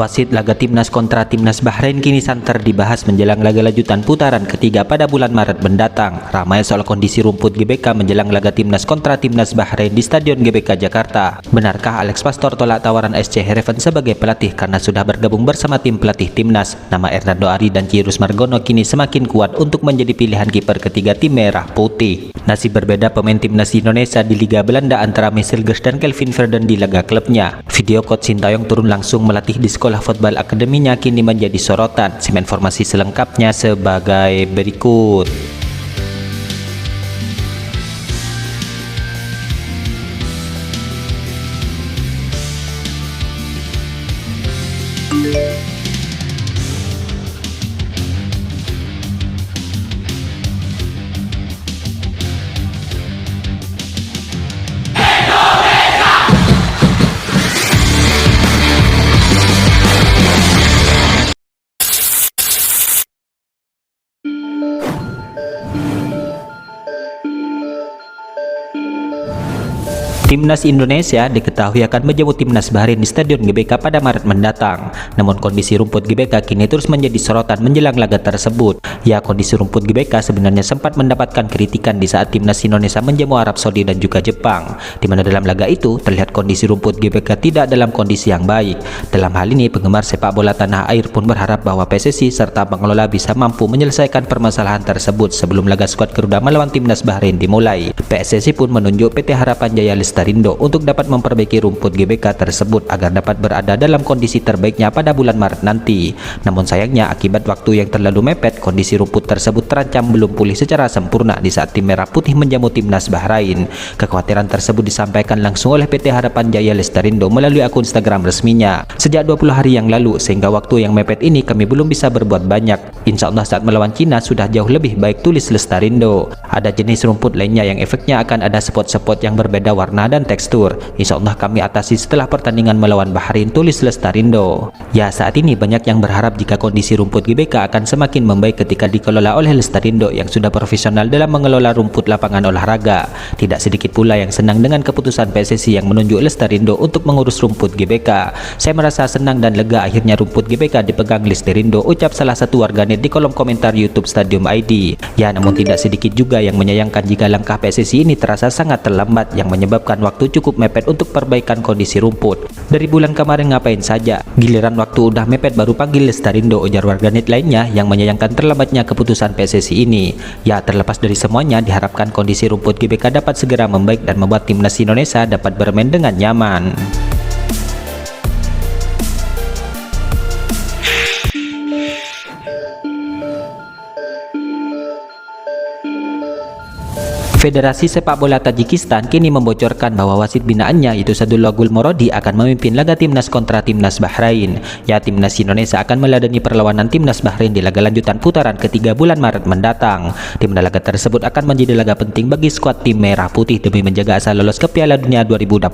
Wasit laga Timnas kontra Timnas Bahrain kini santer dibahas menjelang laga lanjutan putaran ketiga pada bulan Maret mendatang. Ramai soal kondisi rumput GBK menjelang laga Timnas kontra Timnas Bahrain di Stadion GBK Jakarta. Benarkah Alex Pastor tolak tawaran SC Heerenveen sebagai pelatih karena sudah bergabung bersama tim pelatih Timnas? Nama Hernando Ari dan Cyrus Margono kini semakin kuat untuk menjadi pilihan kiper ketiga tim Merah Putih. Nasib berbeda pemain Timnas Indonesia di Liga Belanda antara Marcel Gers dan Kelvin Verden di laga klubnya. Video coach Sintayong turun langsung melatih di sekolah football akademinya kini menjadi sorotan. Simak informasi selengkapnya sebagai berikut. Timnas Indonesia diketahui akan menjamu Timnas Bahrain di Stadion GBK pada Maret mendatang. Namun kondisi rumput GBK kini terus menjadi sorotan menjelang laga tersebut. Ya, kondisi rumput GBK sebenarnya sempat mendapatkan kritikan di saat Timnas Indonesia menjamu Arab Saudi dan juga Jepang, di mana dalam laga itu terlihat kondisi rumput GBK tidak dalam kondisi yang baik. Dalam hal ini, penggemar sepak bola tanah air pun berharap bahwa PSSI serta pengelola bisa mampu menyelesaikan permasalahan tersebut sebelum laga skuad Garuda melawan Timnas Bahrain dimulai. PSSI pun menunjuk PT Harapan Jaya Lestarindo untuk dapat memperbaiki rumput GBK tersebut agar dapat berada dalam kondisi terbaiknya pada bulan Maret nanti. Namun sayangnya akibat waktu yang terlalu mepet, kondisi rumput tersebut terancam belum pulih secara sempurna di saat tim Merah Putih menjamu Timnas Bahrain. Kekhawatiran tersebut disampaikan langsung oleh PT Harapan Jaya Lestarindo melalui akun Instagram resminya. Sejak 20 hari yang lalu, sehingga waktu yang mepet ini kami belum bisa berbuat banyak. Insya Allah saat melawan Cina sudah jauh lebih baik, tulis Lestarindo. Ada jenis rumput lainnya yang efeknya akan ada spot-spot yang berbeda warna dan tekstur. Insya Allah kami atasi setelah pertandingan melawan Bahrain, tulis Lestarindo. Ya, saat ini banyak yang berharap jika kondisi rumput GBK akan semakin membaik ketika dikelola oleh Lestarindo yang sudah profesional dalam mengelola rumput lapangan olahraga. Tidak sedikit pula yang senang dengan keputusan PSSI yang menunjuk Lestarindo untuk mengurus rumput GBK. Saya merasa senang dan lega akhirnya rumput GBK dipegang Lestarindo, ucap salah satu warganet di kolom komentar YouTube Stadium ID. Ya, namun tidak sedikit juga yang menyayangkan jika langkah PSSI ini terasa sangat terlambat yang menyebabkan waktu cukup mepet untuk perbaikan kondisi rumput. Dari bulan kemarin ngapain saja? Giliran waktu udah mepet baru panggil Lestarindo, ujar warganet lainnya yang menyayangkan terlambatnya keputusan PSSI ini. Ya, terlepas dari semuanya, diharapkan kondisi rumput GBK dapat segera membaik dan membuat Timnas Indonesia dapat bermain dengan nyaman. Federasi Sepak Bola Tajikistan kini membocorkan bahwa wasit binaannya yaitu Sadullah Gulmorodi akan memimpin laga Timnas kontra Timnas Bahrain. Ya, Timnas Indonesia akan meladeni perlawanan Timnas Bahrain di laga lanjutan putaran ketiga bulan Maret mendatang. Di mana laga tersebut akan menjadi laga penting bagi skuad tim Merah Putih demi menjaga asa lolos ke Piala Dunia 2026.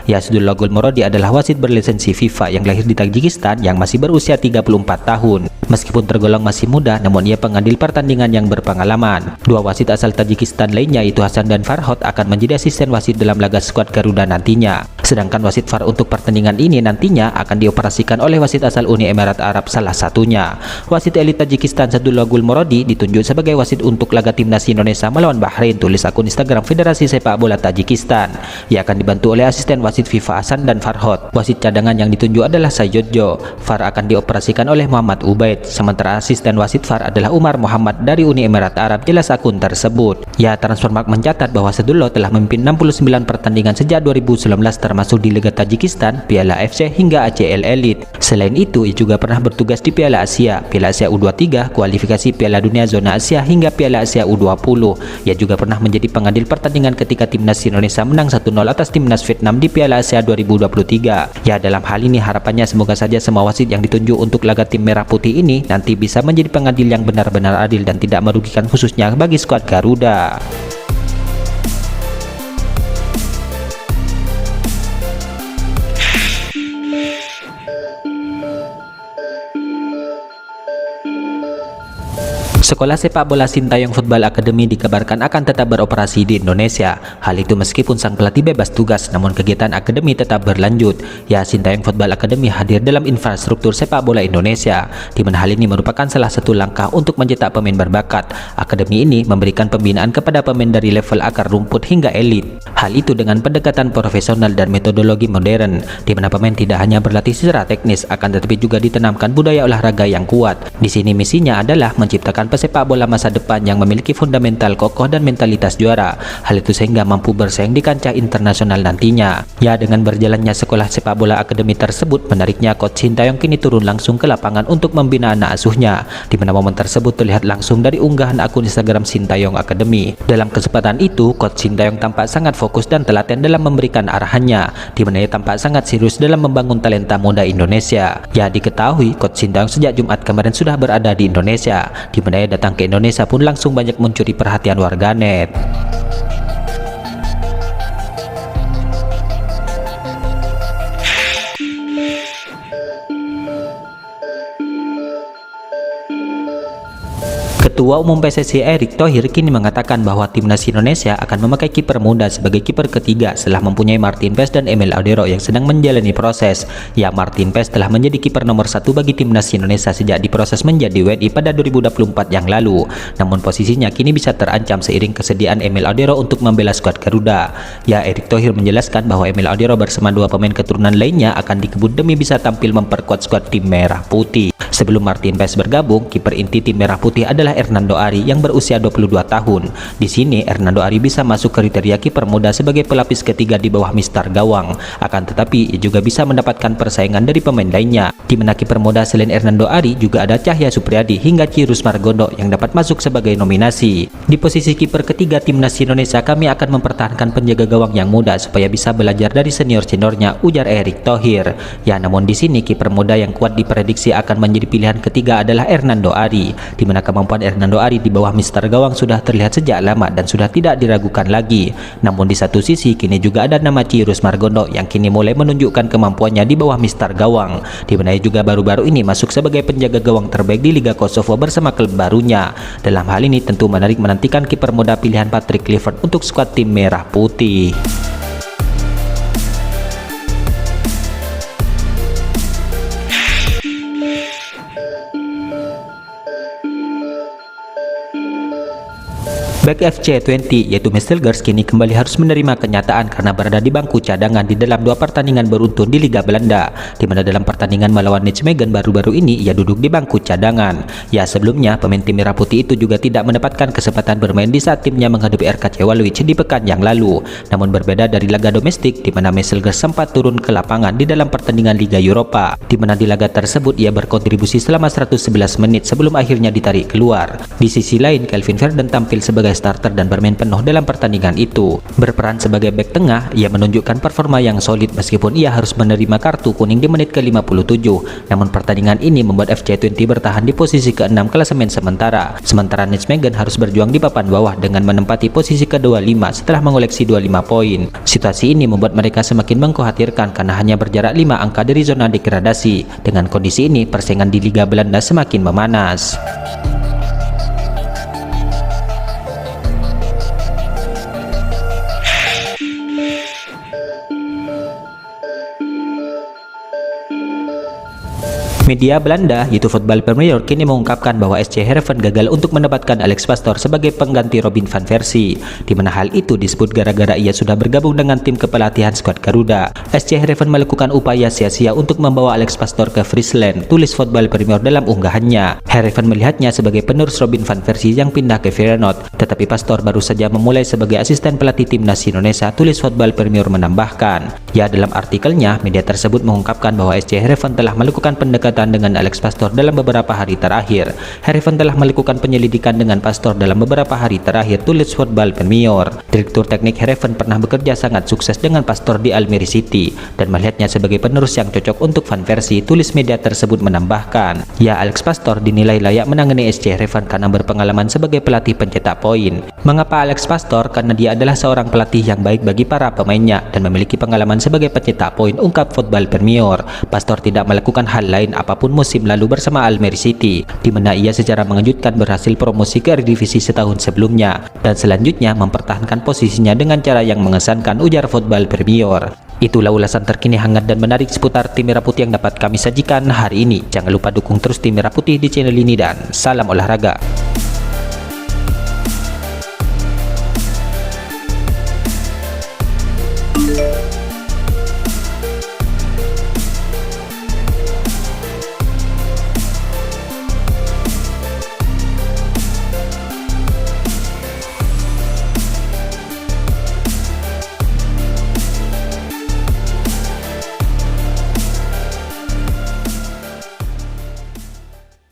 Ya, Sadullah Gulmorodi adalah wasit berlisensi FIFA yang lahir di Tajikistan yang masih berusia 34 tahun. Meskipun tergolong masih muda, namun ia pengadil pertandingan yang berpengalaman. Dua wasit asal Tajikistan lainnya yaitu Hasan dan Farhod akan menjadi asisten wasit dalam laga skuad Garuda nantinya. Sedangkan wasit VAR untuk pertandingan ini nantinya akan dioperasikan oleh wasit asal Uni Emirat Arab salah satunya. Wasit elit Tajikistan Sadullah Gulmorodi ditunjuk sebagai wasit untuk laga Timnas Indonesia melawan Bahrain, tulis akun Instagram Federasi Sepak Bola Tajikistan. Ia akan dibantu oleh asisten wasit FIFA Hasan dan Farhod. Wasit cadangan yang ditunjuk adalah Sayodjo. VAR akan dioperasikan oleh Muhammad Ubaid. Sementara asisten wasit VAR adalah Umar Muhammad dari Uni Emirat Arab, jelas akun tersebut. Ya, Transfermarkt mencatat bahwa Sadullah telah memimpin 69 pertandingan sejak 2019 termasuk di Liga Tajikistan, Piala AFC hingga ACL Elite. Selain itu, ia juga pernah bertugas di Piala Asia U23, kualifikasi Piala Dunia Zona Asia hingga Piala Asia U20. Ia juga pernah menjadi pengadil pertandingan ketika Timnas Indonesia menang 1-0 atas Timnas Vietnam di Piala Asia 2023. Ya, dalam hal ini harapannya semoga saja semua wasit yang ditunjuk untuk laga tim Merah Putih ini nanti bisa menjadi pengadil yang benar-benar adil dan tidak merugikan khususnya bagi skuad Garuda. Sekolah sepak bola Sintayong Football Academy dikabarkan akan tetap beroperasi di Indonesia. Hal itu meskipun sang pelatih bebas tugas, namun kegiatan akademi tetap berlanjut. Ya, Sintayong Football Academy hadir dalam infrastruktur sepak bola Indonesia, di mana hal ini merupakan salah satu langkah untuk mencetak pemain berbakat. Akademi ini memberikan pembinaan kepada pemain dari level akar rumput hingga elit. Hal itu dengan pendekatan profesional dan metodologi modern, di mana pemain tidak hanya berlatih secara teknis, akan tetapi juga ditanamkan budaya olahraga yang kuat. Di sini misinya adalah menciptakan pesepak bola masa depan yang memiliki fundamental kokoh dan mentalitas juara. Hal itu sehingga mampu bersaing di kancah internasional nantinya. Ya, dengan berjalannya sekolah sepak bola akademi tersebut, menariknya Coach Sintayong kini turun langsung ke lapangan untuk membina anak asuhnya, di mana momen tersebut terlihat langsung dari unggahan akun Instagram Sintayong Academy. Dalam kesempatan itu, Coach Sintayong tampak sangat fokus dan telaten dalam memberikan arahannya, di mana ia tampak sangat serius dalam membangun talenta muda Indonesia. Ya, diketahui Coach Sintayong sejak Jumat kemarin sudah berada di Indonesia, di mana datang ke Indonesia pun langsung banyak mencuri perhatian warganet. Ketua Umum PSSI Erick Thohir kini mengatakan bahwa timnas Indonesia akan memakai kiper muda sebagai kiper ketiga setelah mempunyai Martin Paes dan Emil Audero yang sedang menjalani proses. Ya, Martin Paes telah menjadi kiper nomor 1 bagi timnas Indonesia sejak diproses menjadi WNI pada 2024 yang lalu. Namun posisinya kini bisa terancam seiring kesediaan Emil Audero untuk membela skuad Garuda. Ya, Erick Thohir menjelaskan bahwa Emil Audero bersama dua pemain keturunan lainnya akan dikebut demi bisa tampil memperkuat skuad tim Merah Putih. Sebelum Martin Paes bergabung, kiper inti tim Merah Putih adalah Hernando Ari yang berusia 22 tahun. Di sini Hernando Ari bisa masuk kriteria kiper muda sebagai pelapis ketiga di bawah mister gawang. Akan tetapi ia juga bisa mendapatkan persaingan dari pemain lainnya, di mana kiper muda selain Hernando Ari juga ada Cahya Supriyadi hingga Cirus Margondo yang dapat masuk sebagai nominasi. Di posisi kiper ketiga timnas Indonesia, kami akan mempertahankan penjaga gawang yang muda supaya bisa belajar dari senior-seniornya, ujar Erick Thohir. Ya, namun di sini kiper muda yang kuat diprediksi akan menjadi pilihan ketiga adalah Hernando Ari, di mana kemampuan Hernando Ari di bawah mister gawang sudah terlihat sejak lama dan sudah tidak diragukan lagi. Namun di satu sisi kini juga ada nama Cirus Margondo yang kini mulai menunjukkan kemampuannya di bawah mister gawang, di mana ia juga baru-baru ini masuk sebagai penjaga gawang terbaik di Liga Kosovo bersama klub barunya. Dalam hal ini tentu menarik menantikan kiper muda pilihan Patrick Kluivert untuk skuad tim Merah Putih. Bek FC20 yaitu Mistelgers kini kembali harus menerima kenyataan karena berada di bangku cadangan di dalam dua pertandingan beruntun di Liga Belanda, di mana dalam pertandingan melawan Nijmegen baru-baru ini ia duduk di bangku cadangan. Ya, sebelumnya pemain tim Merah Putih itu juga tidak mendapatkan kesempatan bermain di saat timnya menghadapi RKC Waalwijk di pekan yang lalu. Namun berbeda dari laga domestik di mana Mistelgers sempat turun ke lapangan di dalam pertandingan Liga Eropa, di mana di laga tersebut ia berkontribusi selama 111 menit sebelum akhirnya ditarik keluar. Di sisi lain, Calvin Verden tampil sebagai starter dan bermain penuh dalam pertandingan itu. Berperan sebagai bek tengah, ia menunjukkan performa yang solid meskipun ia harus menerima kartu kuning di menit ke-57. Namun pertandingan ini membuat FC20 bertahan di posisi ke-6 klasemen sementara. Sementara Nijmegen harus berjuang di papan bawah dengan menempati posisi ke-25 setelah mengoleksi 25 poin. Situasi ini membuat mereka semakin mengkhawatirkan karena hanya berjarak 5 angka dari zona degradasi. Dengan kondisi ini, persaingan di Liga Belanda semakin memanas. Media Belanda yaitu Football Premier kini mengungkapkan bahwa SC Heerenveen gagal untuk mendapatkan Alex Pastoor sebagai pengganti Robin van Persie, di mana hal itu disebut gara-gara ia sudah bergabung dengan tim kepelatihan skuad Garuda. SC Heerenveen melakukan upaya sia-sia untuk membawa Alex Pastoor ke Friesland, tulis Football Premier dalam unggahannya. Heerenveen melihatnya sebagai penerus Robin van Persie yang pindah ke Feyenoord, tetapi Pastoor baru saja memulai sebagai asisten pelatih timnas Indonesia, tulis Football Premier menambahkan. Ya, dalam artikelnya, media tersebut mengungkapkan bahwa SC Heerenveen telah melakukan pendekatan dengan Alex Pastoor dalam beberapa hari terakhir. Heerenveen telah melakukan penyelidikan dengan Pastoor dalam beberapa hari terakhir, tulis Football Premier. Direktur teknik Heerenveen pernah bekerja sangat sukses dengan Pastoor di Almere City dan melihatnya sebagai penerus yang cocok untuk Van Persie, tulis media tersebut menambahkan. Ya, Alex Pastoor dinilai layak menangani SC Heerenveen karena berpengalaman sebagai pelatih pencetak poin. Mengapa Alex Pastoor? Karena dia adalah seorang pelatih yang baik bagi para pemainnya dan memiliki pengalaman sebagai pencetak poin, ungkap Football Premier. Pastoor tidak melakukan hal lain apapun musim lalu bersama Almere City, di mana ia secara mengejutkan berhasil promosi ke Eredivisie setahun sebelumnya, dan selanjutnya mempertahankan posisinya dengan cara yang mengesankan, ujar Football Premier. Itulah ulasan terkini hangat dan menarik seputar tim Merah Putih yang dapat kami sajikan hari ini. Jangan lupa dukung terus tim Merah Putih di channel ini dan salam olahraga.